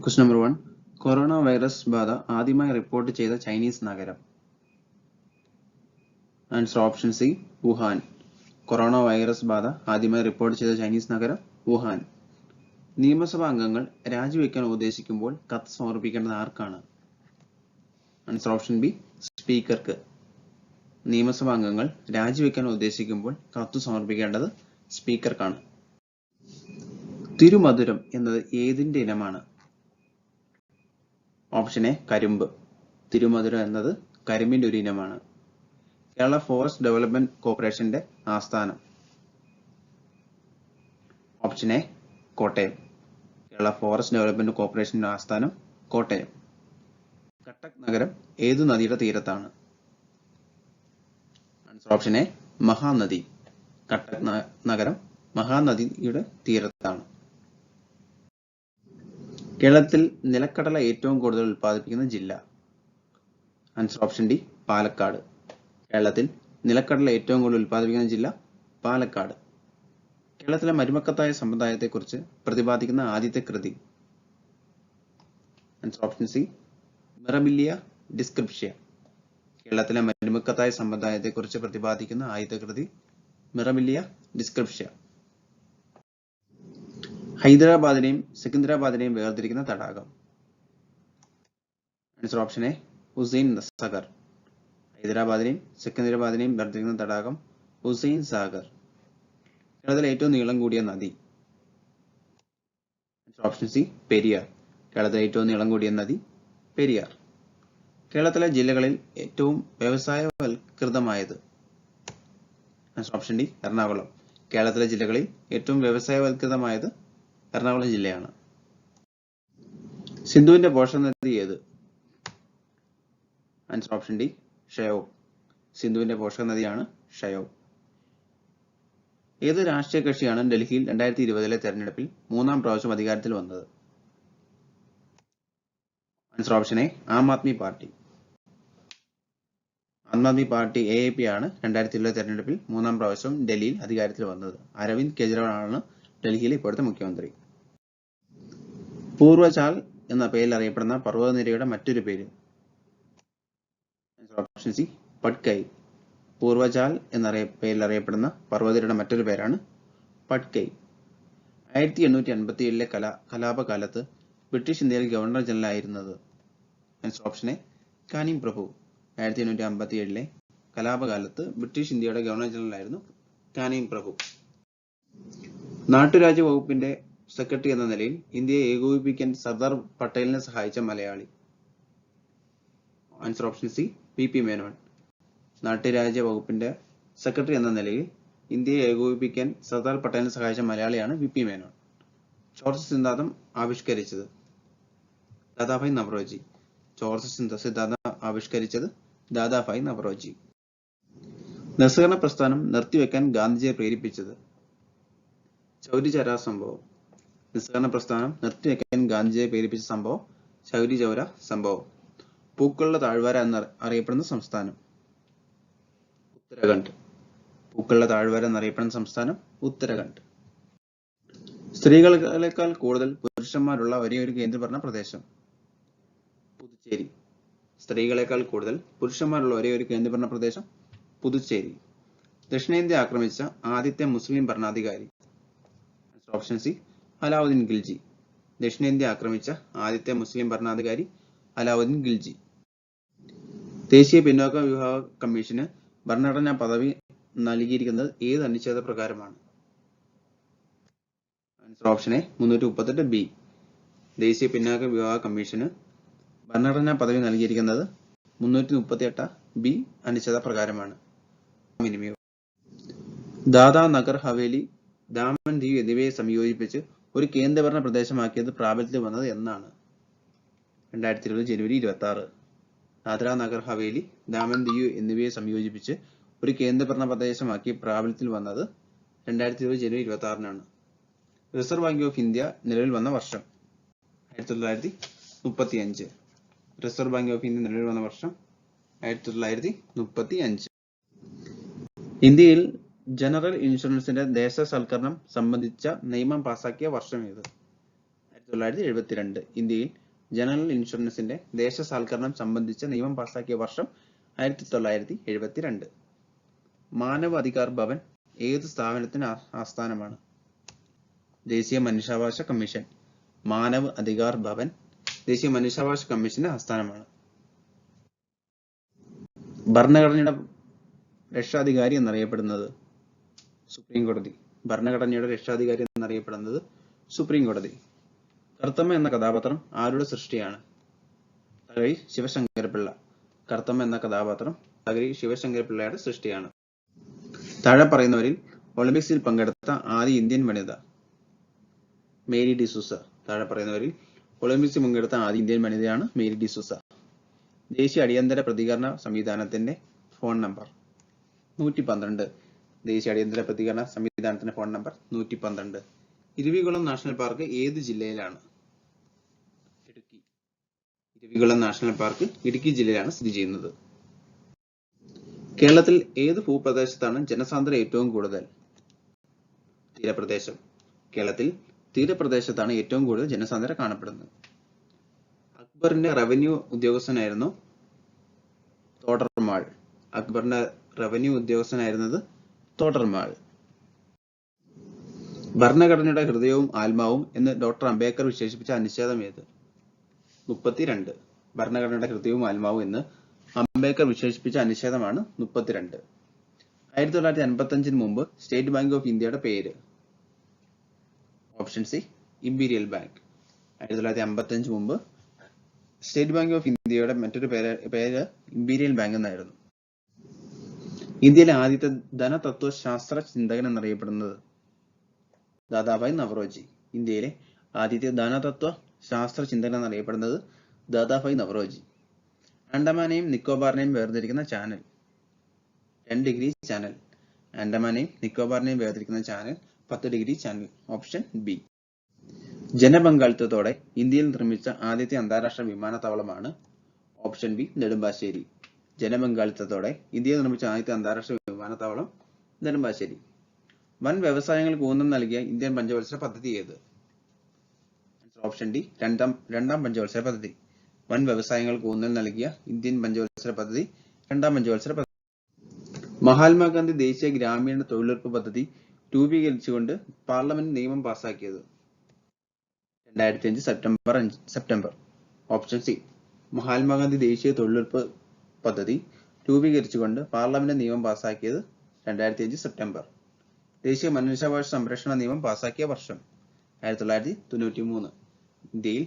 Question number 1. Corona virus ബാധ ആദ്യമായി report ചെയ്ത ചൈനീസ് നഗരം. Answer option C Wuhan. Corona virus ബാധ ആദ്യമായി റിപ്പോർട്ട് ചെയ്ത ചൈനീസ് നഗരം വുഹാൻ. നിയമസഭാ അംഗങ്ങൾ രാജിവെക്കാൻ ഉദ്ദേശിക്കുമ്പോൾ കത്ത് സമർപ്പിക്കേണ്ടത് ആർക്കാണ്? ആൻസർ ഓപ്ഷൻ ബി സ്പീക്കർക്ക്. നിയമസഭാ അംഗങ്ങൾ രാജിവെക്കാൻ ഉദ്ദേശിക്കുമ്പോൾ കത്ത് സമർപ്പിക്കേണ്ടത് സ്പീക്കർക്കാണ്. തിരുമധുരം എന്നത് ഏതിന്റെ ഇനമാണ്? ഓപ്ഷൻ എ കരിമ്പ്. തിരുമധുരം എന്നത് കരിമ്പിന്റെ ഒരു ഇനമാണ്. കേരള ഫോറസ്റ്റ് ഡെവലപ്മെന്റ് കോർപ്പറേഷന്റെ ആസ്ഥാനം. Option A Kottayam. Kerala forest development കോർപ്പറേഷന്റെ ആസ്ഥാനം കോട്ടയം. കട്ടക്ക് നഗരം ഏതു നദിയുടെ തീരത്താണ്? Answer option A Mahanadi. Cuttack നഗരം മഹാനദിയുടെ തീരത്താണ്. കേരളത്തിൽ നിലക്കടല ഏറ്റവും കൂടുതൽ ഉൽപ്പാദിപ്പിക്കുന്ന ജില്ല? Answer option D Palakkad. കേരളത്തിൽ നിലക്കടല ഏറ്റവും കൂടുതൽ ഉൽപ്പാദിപ്പിക്കുന്ന ജില്ല പാലക്കാട്. കേരളത്തിലെ മരുമക്കത്തായ സമ്പ്രദായത്തെക്കുറിച്ച് പ്രതിപാദിക്കുന്ന ആദ്യത്തെ കൃതി? Answer option C mirabilia descripta. കേരളത്തിലെ മരുമക്കത്തായ സമ്പ്രദായത്തെക്കുറിച്ച് പ്രതിപാദിക്കുന്ന ആദ്യത്തെ കൃതി മിറബിലിയ ഡിസ്ക്രിപ്ഷ്യ. ഹൈദരാബാദിനെയും സെക്കന്ദരാബാദിനെയും വേർതിരിക്കുന്ന തടാകം? Answer option A Hussain Sagar. ഹൈദരാബാദിനെയും സെക്കന്ദരാബാദിനെയും വേർതിരിക്കുന്ന തടാകം ഹുസൈൻ സാഗർ. കേരളത്തിലെ ഏറ്റവും നീളം കൂടിയ നദി? Answer option C Periyar. കേരളത്തിലെ ഏറ്റവും നീളം കൂടിയ നദി പെരിയാർ. കേരളത്തിലെ ജില്ലകളിൽ ഏറ്റവും വ്യവസായവൽകൃതമായത്? Answer option D Ernakulam. കേരളത്തിലെ ജില്ലകളിൽ ഏറ്റവും വ്യവസായവൽകൃതമായത് എറണാകുളം ജില്ലയാണ്. സിന്ധുവിന്റെ പോഷക നദി ഏത്? Answer option D Shyok. സിന്ധുവിന്റെ പോഷക നദിയാണ് ഷയോവ്. ഏത് രാഷ്ട്രീയ കക്ഷിയാണ് ഡൽഹിയിൽ 2020 തെരഞ്ഞെടുപ്പിൽ മൂന്നാം പ്രാവശ്യം അധികാരത്തിൽ വന്നത്? Answer option A Aam Aadmi Party. Aam Aadmi Party AAP ആണ് 2020 തെരഞ്ഞെടുപ്പിൽ മൂന്നാം പ്രാവശ്യം ഡൽഹിയിൽ അധികാരത്തിൽ വന്നത്. അരവിന്ദ് കെജ്രിവാൾ ആണ് ഡൽഹിയിലെ ഇപ്പോഴത്തെ മുഖ്യമന്ത്രി. പൂർവചാൽ എന്ന പേരിൽ അറിയപ്പെടുന്ന പർവ്വതനിരയുടെ മറ്റൊരു പേര്? Option C പട്കൈ. പൂർവചാൽ എന്ന പേരിൽ അറിയപ്പെടുന്ന പർവ്വതനിരയുടെ മറ്റൊരു പേരാണ് പട്കൈ. 1857 കലാപകാലത്ത് ബ്രിട്ടീഷ് ഇന്ത്യയിൽ ഗവർണർ ജനറൽ ആയിരുന്നത്? ആൻസർ ഓപ്ഷൻ എ കാനിം പ്രഭു. 1857 കലാപകാലത്ത് ബ്രിട്ടീഷ് ഇന്ത്യയുടെ ഗവർണർ ജനറൽ ആയിരുന്നു കാനിം പ്രഭു. നാട്ടുരാജ്യ വകുപ്പിന്റെ സെക്രട്ടറി എന്ന നിലയിൽ ഇന്ത്യയെ ഏകോപിപ്പിക്കാൻ സർദാർ പട്ടേലിനെ സഹായിച്ച മലയാളി? Answer option C PP Menon. നാട്ടുരാജ്യ വകുപ്പിന്റെ സെക്രട്ടറി എന്ന നിലയിൽ ഇന്ത്യയെ ഏകോപിപ്പിക്കാൻ സർദാർ പട്ടേലിനെ സഹായിച്ച മലയാളിയാണ് PP മേനോൻ. ചോർച്ച സിദ്ധാന്തം ആവിഷ്കരിച്ചത്? ദാദാഭായ് നവറോജി. ചോർച്ച സിദ്ധാന്തം ആവിഷ്കരിച്ചത് ദാദാഭായ് നവറോജി. നിസ്സഹകരണ പ്രസ്ഥാനം നിർത്തിവെക്കാൻ ഗാന്ധിജിയെ പ്രേരിപ്പിച്ചത്? ചൗരി ചൗര സംഭവം. നിസ്സഹകരണ പ്രസ്ഥാനം നിർത്തിവെക്കാൻ ഗാന്ധിജിയെ പ്രേരിപ്പിച്ച സംഭവം ചൗരി ചൗര സംഭവം. പൂക്കളുടെ താഴ്വര എന്ന് അറിയപ്പെടുന്ന സംസ്ഥാനം? ഉത്തരാഖണ്ഡ്. പൂക്കളുടെ താഴ്വര എന്നറിയപ്പെടുന്ന സംസ്ഥാനം ഉത്തരാഖണ്ഡ്. സ്ത്രീകളെക്കാൾ കൂടുതൽ പുരുഷന്മാരുള്ള ഒരേയൊരു കേന്ദ്രഭരണ പ്രദേശം? പുതുച്ചേരി. സ്ത്രീകളെക്കാൾ കൂടുതൽ പുരുഷന്മാരുള്ള ഒരേയൊരു കേന്ദ്രഭരണ പ്രദേശം പുതുച്ചേരി. ദക്ഷിണേന്ത്യ ആക്രമിച്ച ആദ്യത്തെ മുസ്ലിം ഭരണാധികാരി? Option C Alauddin Khilji. ദക്ഷിണേന്ത്യ ആക്രമിച്ച ആദ്യത്തെ മുസ്ലിം ഭരണാധികാരി അലാവുദ്ദീൻ ഖിൽജി. ദേശീയ പിന്നോക്ക വിഭാഗ കമ്മീഷന് ഭരണഘടനാ പദവി നൽകിയിരിക്കുന്നത് ഏത് അനുച്ഛേദ പ്രകാരമാണ്? Answer option A 338B. ദേശീയ പിന്നാക്ക വിഭാഗ കമ്മീഷന് ഭരണഘടനാ പദവി നൽകിയിരിക്കുന്നത് 338B അനുച്ഛേദ പ്രകാരമാണ്. ദാദാ നഗർ ഹവേലി, ദാമൻ ദിയു എന്നിവയെ സംയോജിപ്പിച്ച് ഒരു കേന്ദ്രഭരണ പ്രദേശമാക്കിയത് പ്രാബല്യത്തിൽ വന്നത് എന്നാണ്? 2020 ജനുവരി 26. ദാദ്ര നഗർ ഹവേലി, ദാമൻ ദിയു എന്നിവയെ സംയോജിപ്പിച്ച് ഒരു കേന്ദ്രഭരണ പ്രദേശമാക്കി പ്രാബല്യത്തിൽ വന്നത് 2020 ജനുവരി 26-നാണ്. റിസർവ് ബാങ്ക് ഓഫ് ഇന്ത്യ നിലവിൽ വന്ന വർഷം? 1935. റിസർവ് ബാങ്ക് ഓഫ് ഇന്ത്യ നിലവിൽ വന്ന വർഷം 1935. ഇന്ത്യയിൽ ജനറൽ ഇൻഷുറൻസിന്റെ ദേശസാൽക്കരണം സംബന്ധിച്ച നിയമം പാസാക്കിയ വർഷം ഏത്? 1972 ഇന്ത്യയിൽ ജനറൽ ഇൻഷുറൻസിന്റെ ദേശസാൽക്കരണം സംബന്ധിച്ച നിയമം പാസാക്കിയ വർഷം 1972. മാനവ അധികാർ ഭവൻ ഏത് സ്ഥാപനത്തിന് ആസ്ഥാനമാണ്? ദേശീയ മനുഷ്യാവകാശ കമ്മീഷൻ. മാനവ് അധികാർ ഭവൻ ദേശീയ മനുഷ്യാവകാശ കമ്മീഷന്റെ ആസ്ഥാനമാണ്. ഭരണഘടനയുടെ രക്ഷാധികാരി എന്നറിയപ്പെടുന്നത് സുപ്രീം കോടതി. ഭരണഘടനയുടെ രക്ഷാധികാരി എന്നറിയപ്പെടുന്നത് സുപ്രീം കോടതി. കറുത്തമ്മ എന്ന കഥാപാത്രം ആരുടെ സൃഷ്ടിയാണ്? തകഴി ശിവശങ്കരപിള്ള. കറുത്തമ്മ എന്ന കഥാപാത്രം തകഴി ശിവശങ്കരപിള്ളയുടെ സൃഷ്ടിയാണ്. താഴെ പറയുന്നവരിൽ ഒളിമ്പിക്സിൽ പങ്കെടുത്ത ആദ്യ ഇന്ത്യൻ വനിത? മേരി ഡിസൂസ. താഴെ പറയുന്നവരിൽ ഒളിമ്പിക്സിൽ പങ്കെടുത്ത ആദ്യ ഇന്ത്യൻ വനിതയാണ് മേരി ഡിസൂസ. ദേശീയ അടിയന്തര പ്രതികരണ സംവിധാനത്തിന്റെ ഫോൺ നമ്പർ? 112. ദേശീയ അടിയന്തര പ്രതികരണ സംവിധാനത്തിന്റെ phone number 112. Eravikulam national park ഏത് ജില്ലയിലാണ്? ഇടുക്കി. ഇരവികുളം നാഷണൽ പാർക്ക് ഇടുക്കി ജില്ലയിലാണ് സ്ഥിതി ചെയ്യുന്നത്. കേരളത്തിൽ ഏത് ഭൂപ്രദേശത്താണ് ജനസാന്ദ്രത ഏറ്റവും കൂടുതൽ? തീരപ്രദേശം. കേരളത്തിൽ തീരപ്രദേശത്താണ് ഏറ്റവും കൂടുതൽ ജനസാന്ദ്രത കാണപ്പെടുന്നത്. അക്ബറിന്റെ റവന്യൂ ഉദ്യോഗസ്ഥനായിരുന്നു തോഡർമാൾ. അക്ബറിന്റെ റവന്യൂ ഉദ്യോഗസ്ഥനായിരുന്നത് തോഡർമാൾ. ഭരണഘടനയുടെ ഹൃദയവും ആത്മാവും എന്ന് ഡോക്ടർ അംബേദ്കർ വിശേഷിപ്പിച്ച അനുച്ഛേദം ഏത്? 32. ഭരണഘടനയുടെ ഹൃദയവും ആത്മാവും എന്ന് അംബേദ്കർ വിശേഷിപ്പിച്ച അനുച്ഛേദമാണ് 32. 1955 മുമ്പ് സ്റ്റേറ്റ് ബാങ്ക് ഓഫ് ഇന്ത്യയുടെ പേര്? Option C imperial bank. 1955 മുമ്പ് സ്റ്റേറ്റ് ബാങ്ക് ഓഫ് ഇന്ത്യയുടെ മറ്റൊരു പേര് ഇംപീരിയൽ ബാങ്ക് എന്നായിരുന്നു. ഇന്ത്യയിലെ ആദ്യത്തെ ധനതത്വശാസ്ത്ര ചിന്തകൻ എന്നറിയപ്പെടുന്നത്? ദാദാഭായ് നവറോജി. ഇന്ത്യയിലെ ആദ്യത്തെ ധനതത്വ ശാസ്ത്ര ചിന്തകൻ എന്നറിയപ്പെടുന്നത് ദാദാഭായ് നവറോജി. ആൻഡമാനെയും നിക്കോബാറിനെയും വേർതിരിക്കുന്ന ചാനൽ? 10 degree channel. ആൻഡമാനെയും നിക്കോബാറിനെയും വേർതിരിക്കുന്ന channel 10 degree channel. Option B. ജനപങ്കാളിത്തത്തോടെ ഇന്ത്യയിൽ നിർമ്മിച്ച ആദ്യത്തെ അന്താരാഷ്ട്ര വിമാനത്താവളമാണ്? Option B Nedumbassery. ജനപങ്കാളിത്തത്തോടെ ഇന്ത്യയിൽ നിർമ്മിച്ച ആദ്യത്തെ അന്താരാഷ്ട്ര വിമാനത്താവളം നെടുമ്പാശ്ശേരി. വൻ വ്യവസായങ്ങൾക്ക് ഊന്നൽ നൽകിയ ഇന്ത്യൻ പഞ്ചവത്സര പദ്ധതി ഏത്? ഓപ്ഷൻ ഡി രണ്ടാം പഞ്ചവത്സര പദ്ധതി. വൻ വ്യവസായങ്ങൾക്ക് ഊന്നൽ നൽകിയ ഇന്ത്യൻ പഞ്ചവത്സര പദ്ധതി രണ്ടാം പഞ്ചവത്സര പദ്ധതി. മഹാത്മാഗാന്ധി ദേശീയ ഗ്രാമീണ തൊഴിലുറപ്പ് പദ്ധതി രൂപീകരിച്ചുകൊണ്ട് പാർലമെന്റ് നിയമം പാസാക്കിയത്? 2005 സെപ്റ്റംബർ. ഓപ്ഷൻ സി മഹാത്മാഗാന്ധി ദേശീയ തൊഴിലുറപ്പ് പദ്ധതി രൂപീകരിച്ചുകൊണ്ട് പാർലമെന്റ് നിയമം പാസാക്കിയത് 2005 സെപ്റ്റംബർ. ദേശീയ മനുഷ്യാവകാശ സംരക്ഷണ നിയമം പാസാക്കിയ വർഷം? 1993. ഇന്ത്യയിൽ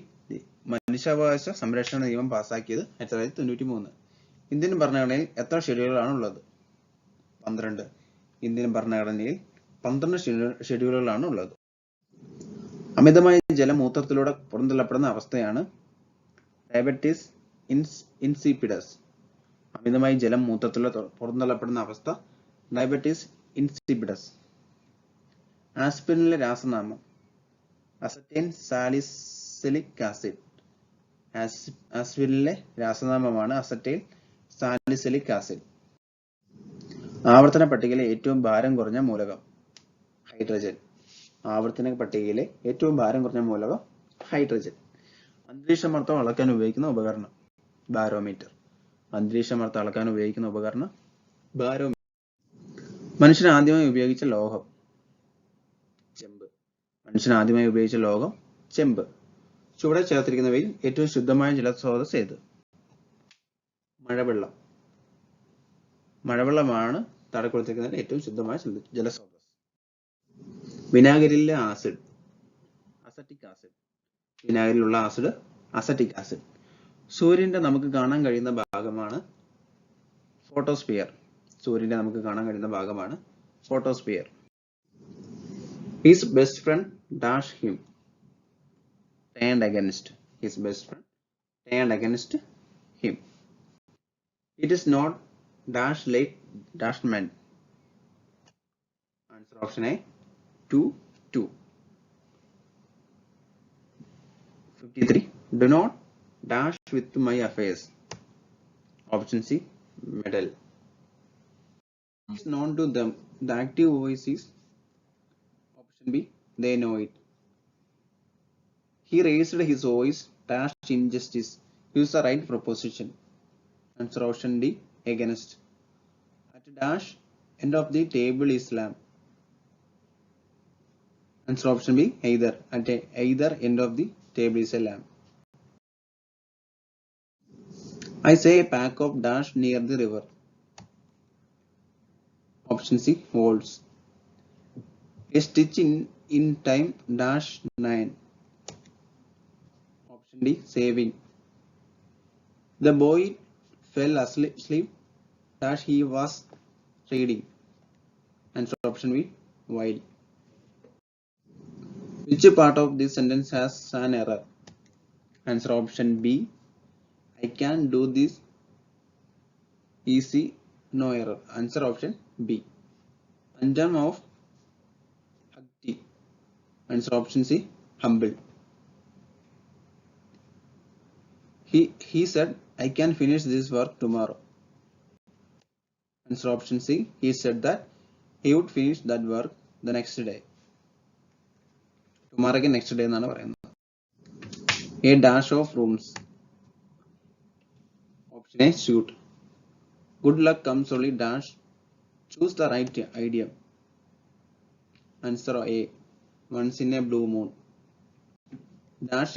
മനുഷ്യാവകാശ സംരക്ഷണ നിയമം പാസാക്കിയത് 1993. ഇന്ത്യൻ ഭരണഘടനയിൽ എത്ര ഷെഡ്യൂളുകളാണ് ഉള്ളത്? 12. ഇന്ത്യൻ ഭരണഘടനയിൽ 12 ഷെഡ്യൂളുകളാണ് ഉള്ളത്. അമിതമായ ജലം മൂത്രത്തിലൂടെ പുറന്തള്ളപ്പെടുന്ന അവസ്ഥയാണ് ഡയബറ്റിസ് ഇൻസിപിഡസ്. അമിതമായി ജലം മൂത്രത്തിലൂടെ പുറന്തള്ളപ്പെടുന്ന അവസ്ഥ ഡയബറ്റിസ് ഇൻസിപിഡസ്. ആസ്പിരിനിലെ രാസനാമം? Acetyl salicylic acid. ആസ്പിരിനിലെ രാസനാമമാണ് അസറ്റൈൻ സാലിസിലിക് ആസിഡ്. ആവർത്തന പട്ടികയിലെ ഏറ്റവും ഭാരം കുറഞ്ഞ മൂലകം? ഹൈഡ്രജൻ. ആവർത്തന പട്ടികയിലെ ഏറ്റവും ഭാരം കുറഞ്ഞ മൂലകം ഹൈഡ്രജൻ. അന്തരീക്ഷമർദ്ദം അളക്കാൻ ഉപയോഗിക്കുന്ന ഉപകരണം? ബാരോമീറ്റർ. അന്തരീക്ഷമർദ്ദം അളക്കാൻ ഉപയോഗിക്കുന്ന ഉപകരണം ബാരോമീറ്റർ. മനുഷ്യൻ ആദ്യമായി ഉപയോഗിച്ച ലോഹം? ചെമ്പ്. മനുഷ്യൻ ആദ്യമായി ഉപയോഗിച്ച ലോഹം ചെമ്പ്. ചുവടെ ചേർത്തിരിക്കുന്നവയിൽ ഏറ്റവും ശുദ്ധമായ ജലസ്രോതസ് ഏത്? മഴവെള്ളം. മഴവെള്ളമാണ് താഴെ കൊടുത്തിരിക്കുന്നതിൽ ഏറ്റവും ശുദ്ധമായ ജലസ്രോതസ്. വിനാഗിരിയിലെ ആസിഡ്? Acetic acid. വിനാഗിരിയിലുള്ള ആസിഡ് അസറ്റിക് ആസിഡ്. സൂര്യന്റെ നമുക്ക് കാണാൻ കഴിയുന്ന ഭാഗമാണ് ഫോട്ടോസ്ഫിയർ. സൂര്യന്റെ നമുക്ക് കാണാൻ കഴിയുന്ന ഭാഗമാണ് photosphere. His best friend dash him. Turned against. His best friend turned against him. It is not dash like dash man. Answer option A 2. 53. Do not dash with my affairs. Option C medal. It's known to them. The active voice is option B they know it. He raised his voice, dashed injustice. Use the right preposition. Answer option D, against. At dash end of the table is lamb. Answer option B, either. At either end of the table is a lamb. I say a pack of dash near the river. Option C, wolves. A stitch in time dash 9. Option D, saving. The boy fell asleep dash he was reading. Answer option B, while. Which part of this sentence has an error? Answer option B, I can do this easy, no error. Answer option B. Anjam of Bhakti. Answer option C, humble. He said, I can finish this work tomorrow. Answer option C, he said that he would finish that work the next day. Tomorrow next day എന്നാണ് പറയുന്നത്. A dash of rooms. Option A, shoot. Good luck comes only dash. Choose the right idiom. Answer A, once in a blue moon. Dash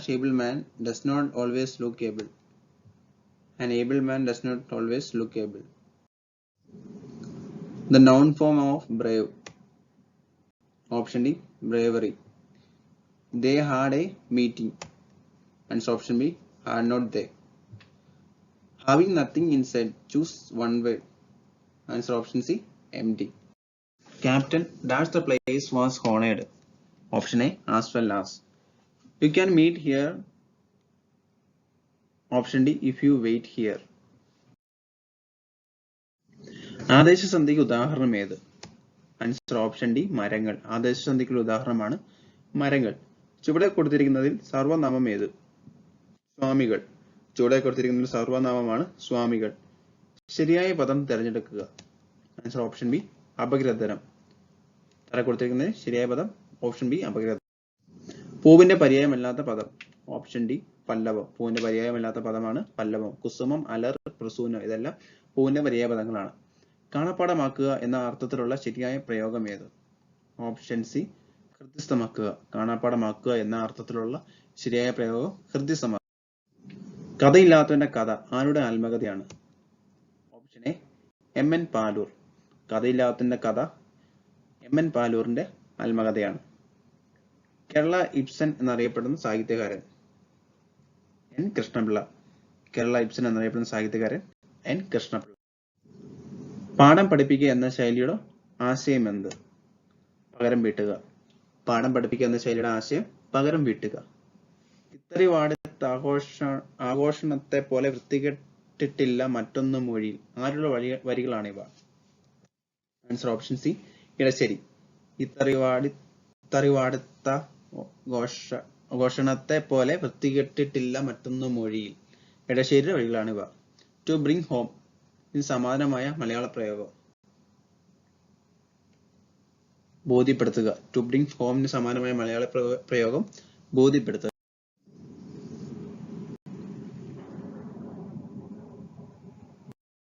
able man does not always look able. An able man does not always look able. The noun form of brave. Option D, bravery. They had a meeting. Answer option B, had not they. Having nothing inside, choose one word. Answer option C, empty. Captain dash the place was honored. Option A, as well as. You can meet here. Option D, if you wait here. ആദേശസന്ധിക്ക് ഉദാഹരണം ഏത്? Answer option D, മരങ്ങൾ. ആദേശസന്ധിക്കുള്ള ഉദാഹരണമാണ് മരങ്ങൾ. ചുവടെ കൊടുത്തിരിക്കുന്നതിൽ സർവനാമം ഏത്? സ്വാമികൾ. ചുവടെ കൊടുത്തിരിക്കുന്നതിൽ സർവനാമമാണ് സ്വാമികൾ. ശരിയായ പദം തിരഞ്ഞെടുക്കുക. ആൻസർ ഓപ്ഷൻ ബി, അപഗ്രഥനം. താഴെ കൊടുത്തിരിക്കുന്നതിൽ ശരിയായ പദം ഓപ്ഷൻ ബി, അപഗ്രഥനം. പൂവിന്റെ പര്യായമല്ലാത്ത പദം. ഓപ്ഷൻ ഡി, പല്ലവം. പൂവിന്റെ പര്യായമല്ലാത്ത പദമാണ് പല്ലവം. കുസുമം, അലർ, പ്രസൂനം ഇതെല്ലാം പൂവിന്റെ പര്യായ പദങ്ങളാണ്. കാണാപ്പാടമാക്കുക എന്ന അർത്ഥത്തിലുള്ള ശരിയായ പ്രയോഗം ഏത്? Option C, ഹൃദ്യസ്ഥമാക്കുക. കാണാപ്പാടമാക്കുക എന്ന അർത്ഥത്തിലുള്ള ശരിയായ പ്രയോഗം ഹൃദ്യസ്ഥമാക്കുക. കഥയില്ലാത്തവന്റെ കഥ ആരുടെ ആത്മകഥയാണ്? Option A, M N Paloor. കഥയില്ലാത്തവന്റെ കഥ എം എൻ പാലൂരിന്റെ ആത്മകഥയാണ്. കേരള ഇബ്സൻ എന്നറിയപ്പെടുന്ന സാഹിത്യകാരൻ? എൻ കൃഷ്ണപിള്ള. കേരള ഇബ്സൻ എന്നറിയപ്പെടുന്ന സാഹിത്യകാരൻ എൻ കൃഷ്ണപിള്ള. പാഠം പഠിപ്പിക്കുക എന്ന ശൈലിയുടെ ആശയം എന്ത്? പകരം വീട്ടുക. പാഠം പഠിപ്പിക്കുക എന്ന ശൈലിയുടെ ആശയം പകരം വീട്ടുക. ഇത്തറി വാടുത്ത ആഘോഷണത്തെ പോലെ വൃത്തികെട്ടിട്ടില്ല മറ്റൊന്ന് മൊഴിയിൽ. ആരുടെ വരികളാണിവ? Answer option C, Edasseri. ഇത്തറി വാടുത്ത ആഘോഷണത്തെ പോലെ വൃത്തികെട്ടിട്ടില്ല മറ്റൊന്ന് മൊഴിയിൽ. ഇടശ്ശേരിയുടെ വരികളാണിവ. ടു ബ്രിങ് ഹോം ഇതിന് സമാനമായ മലയാള പ്രയോഗം? ബോധ്യപ്പെടുത്തുക. ടു ബ്രിങ് ഹോമിന് സമാനമായ മലയാള പ്രയോഗം ബോധ്യപ്പെടുത്തുക.